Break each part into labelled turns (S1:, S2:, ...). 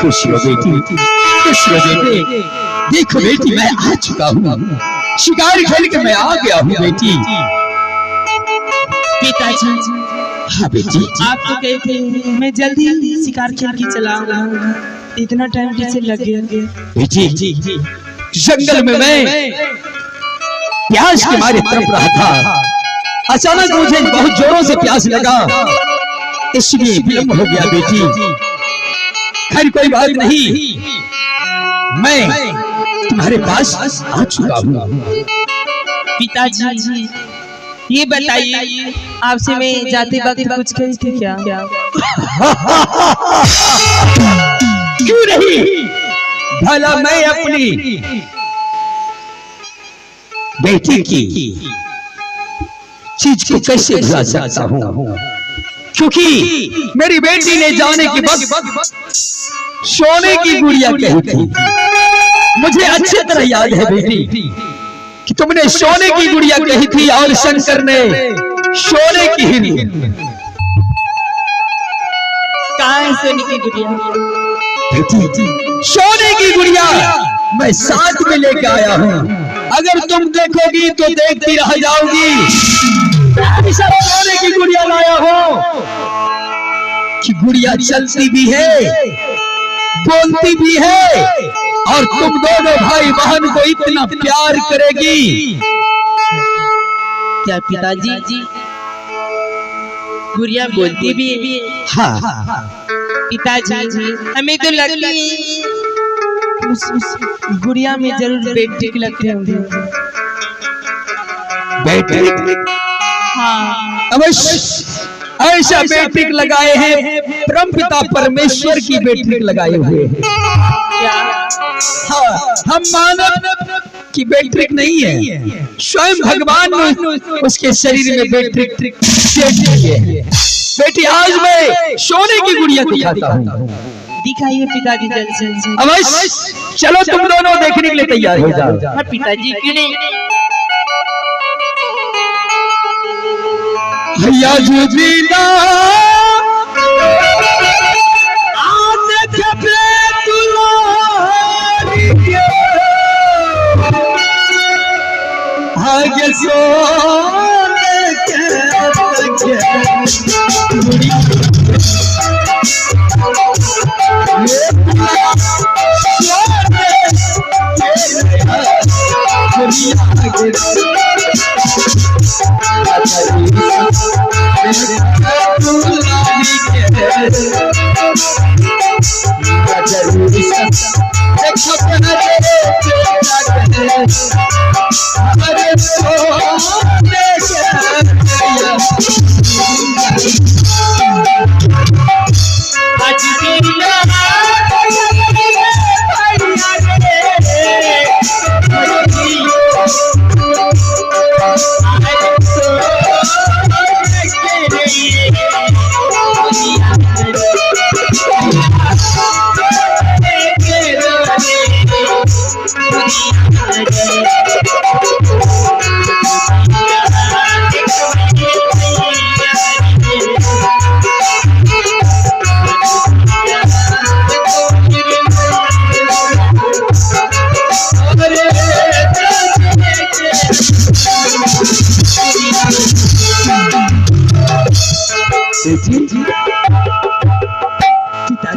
S1: खुश हो बेटी, खुश हो बेटे। देखो बेटी, मैं आ चुका हूँ, शिकार खेल के मैं आ गया हूँ बेटी।
S2: पिताजी,
S1: हाँ बेटी,
S2: आप तो कहे थे मैं जल्दी शिकार खेल के चला आऊंगा, इतना टाइम कैसे लग गया?
S1: बेटी, जंगल में मैं प्यास के मारे तड़प रहा था। अचानक मुझे बहुत जोरों से प्यास लगा, इसलिए विलंब हो गया बेटी। खैर कोई बात नहीं, मैं तुम्हारे पास आ चुका हूँ।
S2: पिताजी, ये बताइए, आपसे मैं जाते वक्त कुछ कही थी क्या?
S1: क्यों नहीं, भला मैं अपनी बेटी की चीज को कैसे भुला सकता हूँ, क्योंकि मेरी बेटी ने जाने के वक्त सोने की गुड़िया कही थी। मुझे अच्छी तरह याद है बेटी कि तुमने सोने की गुड़िया कही थी और शंकर ने सोने की ही।
S2: कहाँ है सोने की गुड़िया?
S1: बेटी, सोने की गुड़िया मैं साथ में लेके आया हूँ। अगर तुम देखोगी तो देखती रह जाओगी। सोने की गुड़िया लाया हूँ कि गुड़िया चलती भी है, बोलती भी है, और तुम दोनों भाई बहन को इतना प्यार करेगी।
S2: क्या पिताजी, गुड़िया बोलती भी है?
S1: हाँ
S2: पिताजी, हमें तो लगता है उस गुड़िया में जरूर बेटे लगते होंगे।
S1: बेटे?
S2: हाँ,
S1: अवश्य ऐसा बेट्रिक लगाए हैं, परमपिता परमेश्वर की बेट्रिक लगाए हुए हैं।
S2: क्या?
S1: हाँ, हम मानव की बेट्रिक नहीं है, स्वयं भगवान ने उसके शरीर में बेट्रिक दिए है। बेटी, आज मैं सोने की गुड़िया दिखाता हूँ।
S2: दिखाइए पिताजी जल्दी।
S1: अवश्य, चलो तुम दोनों देखने के लिए तैयार हो जाओ।
S2: हाँ पिताजी, क्यों नहीं?
S1: भैया जुबीना आने जबे तुलारी के आगे सोने के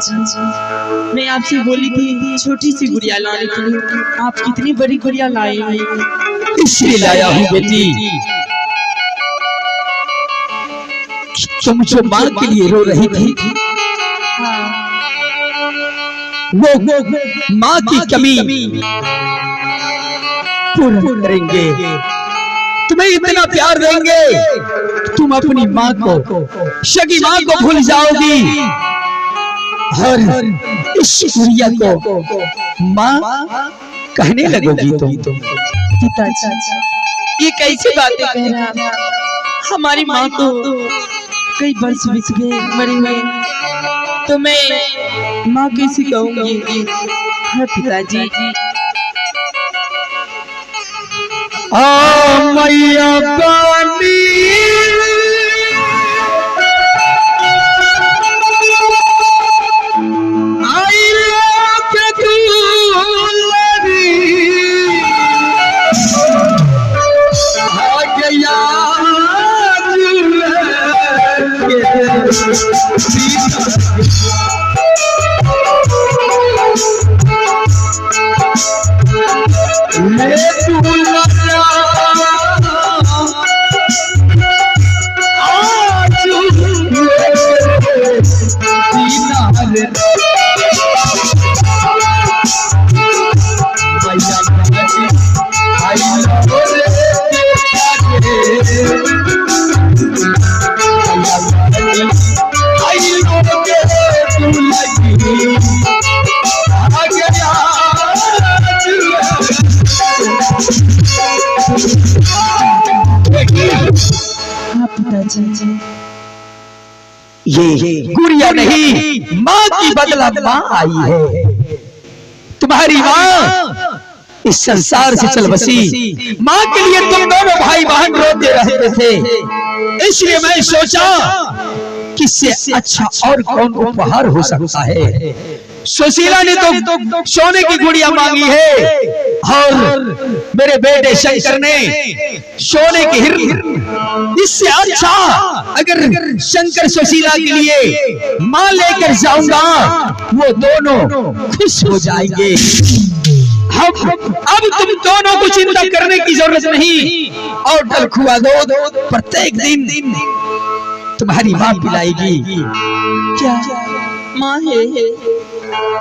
S2: जी मैं आपसे बोली थी छोटी सी गुड़िया लाने के लिए, आप कितनी बड़ी गुड़िया लाए हैं।
S1: इसलिए लाया हूँ बेटी, तुम जो माँ के लिए रो रही थी, वो माँ की कमी पूरा करेंगे, तुम्हें इतना प्यार देंगे, तुम अपनी माँ को, सगी माँ को भूल जाओगी और इस गुड़िया को माँ कहने लगोगी तुम।
S2: पिताजी ये कैसी बातें कह रहे हैं, हमारी माँ तो कई वर्ष बीत गए मरे हुए, तो मैं माँ कैसे कहूँगी। हाँ पिताजी
S1: मैया पानी ये गुड़िया नहीं, माँ की बदला माँ आई है। तुम्हारी माँ इस संसार से चल बसी, माँ के लिए तुम दोनों भाई बहन रोते रहते थे, इसलिए मैं सोचा कि इससे अच्छा और कौन उपहार हो सकता है। सुशीला ने तो सोने की गुड़िया मांगी है और मेरे बेटे शंकर ने सोने की हिरन। इससे अच्छा अगर शंकर सुशीला के लिए मां लेकर जाऊंगा, वो दोनों खुश हो जाएंगे। अब तुम दोनों को चिंता करने की जरूरत नहीं, और डल खुआ दो प्रत्येक दिन तुम्हारी मां पिलाएगी।
S2: क्या माँ है?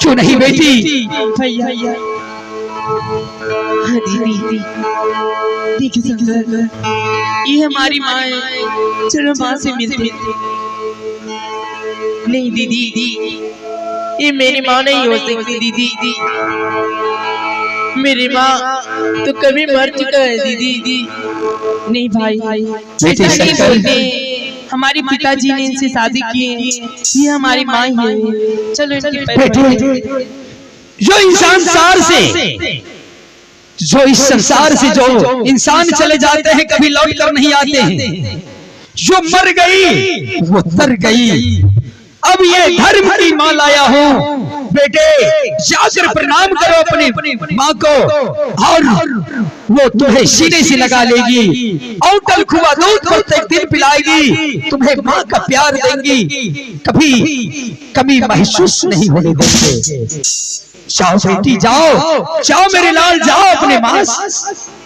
S1: क्यों नहीं बेटी?
S2: भैया दीदी देखिए शंकर, ये हमारी माँ है, चलो माँ से मिलते। नहीं दीदी, ये मेरी माँ नहीं हो सकती दीदी, मेरी माँ तो कभी मर चुका है दीदी। नहीं भाई ऐसा नहीं बोलते, हमारे पिताजी ने इनसे शादी की है, ये हमारी माँ ही है। चलो इनके पैर
S1: जो इस संसार से जो इंसान चले जाते हैं कभी लौट कर नहीं आते हैं, जो मर गई वो तर गई। अब ये धर्म की मां लाया हूँ, बेटे जाकर प्रणाम करो अपनी माँ को, और वो तुम्हें सीने से लगा लेगी, और टल खुआ दूध प्रत्येक दिन पिलाएगी, तुम्हें माँ का प्यार देंगी, कभी कमी महसूस नहीं होने देंगे। जाओ बेटी जाओ, जाओ मेरे लाल, जाओ अपने माँ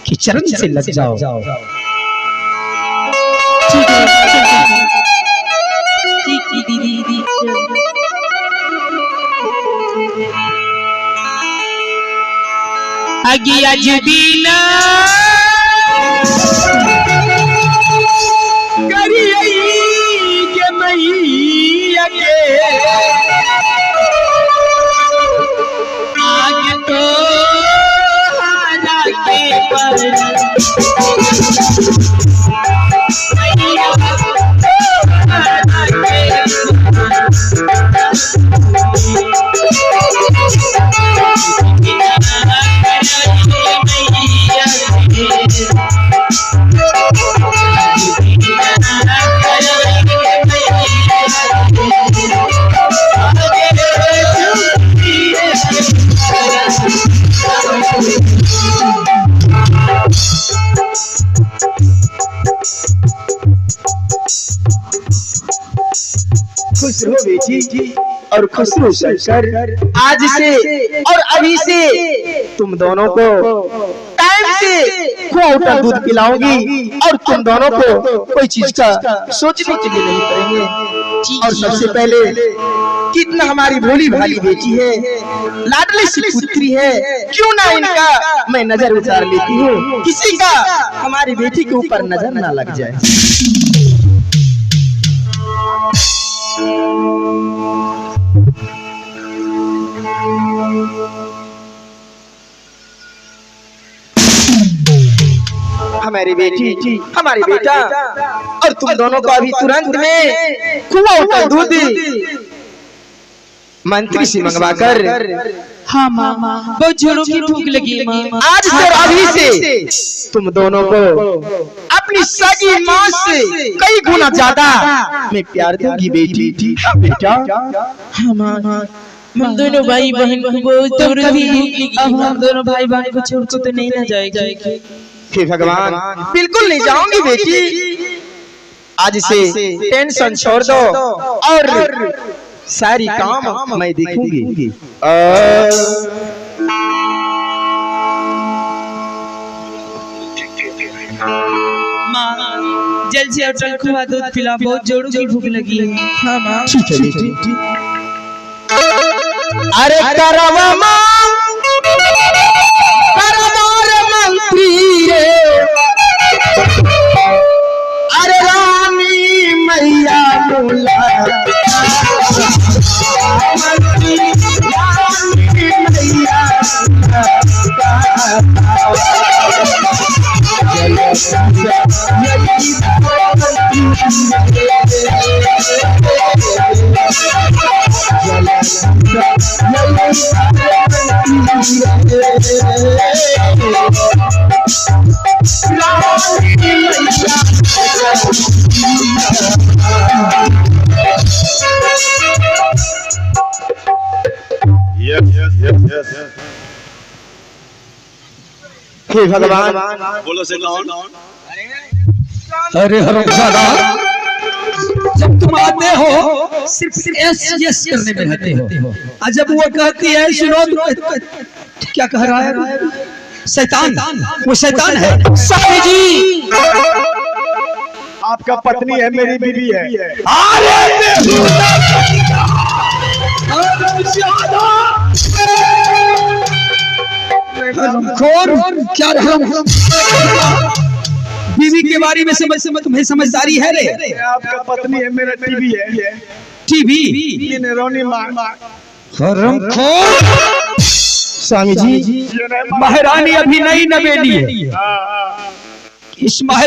S1: की चरण से लग जाओ।
S2: ठीक दीदी आगे आज दीना
S1: करिए के मैया के
S2: आगे तो आना के पर
S1: खुश रहो बेटी,
S3: और खुशबू शंकर, आज से और अभी से तुम दोनों को टाइम से खोटा दूध पिलाऊंगी और तुम दोनों को कोई चीज का सोचने के लिए नहीं करेंगे। और सबसे पहले कितना हमारी भोली भाली बेटी है, लाडली सी पुत्री है, क्यों ना इनका मैं नजर उतार लेती हूँ, किसी का हमारी बेटी के ऊपर नजर ना लग जाए। हमारी बेटी, हमारी बेटा और तुम दोनों को अभी तुरंत में खोटा दूध मंत्री से मंगवाकर,
S2: हाँ माँ बहुत जोरों की भूख लगी है माँ।
S3: आज से और अभी से तुम दोनों को अपनी सगी माँ से कई गुना ज्यादा मैं प्यार दूंगी बेटी। बेटा
S2: हाँ माँ, हम दोनों भाई बहन को बहुत जोरों की भूख लगी। अब हम दोनों भाई बहन को छोड़ तो नहीं ना जाएगी।
S3: हे भगवान, बिल्कुल नहीं जाऊंगी बेटी। आज से टेंशन छोड़ दो और सारी काम मैं देखूंगी।
S2: माँ जल्द से अटल खुआ दूध पिला, बहुत जोरों की भूख लगी है। हाँ माँ
S3: ठीक है बेटी। अरे करवा माँ, मंत्री रे, अरे रानी मैया बोला मंत्री, रानी मैया हे भगवान,
S4: बोलो से कौन?
S1: अरे हरामजादा, जब तुम आते हो सिर्फ यस यस करने में रहते हो, और जब वो कहती है सुनो तो क्या कह रहा है? शैतान, वो शैतान है। स्वामी जी,
S4: आपका पत्नी है, मेरी बीवी है।
S1: क्या बीवी के बारे में समझ तुम्हें समझदारी है रे?
S4: आपका पत्नी है, मेरा टीवी है।
S1: टीवी
S4: रोनी माँ।
S3: स्वामी जी,
S1: महारानी अभी नई नवेली है, इस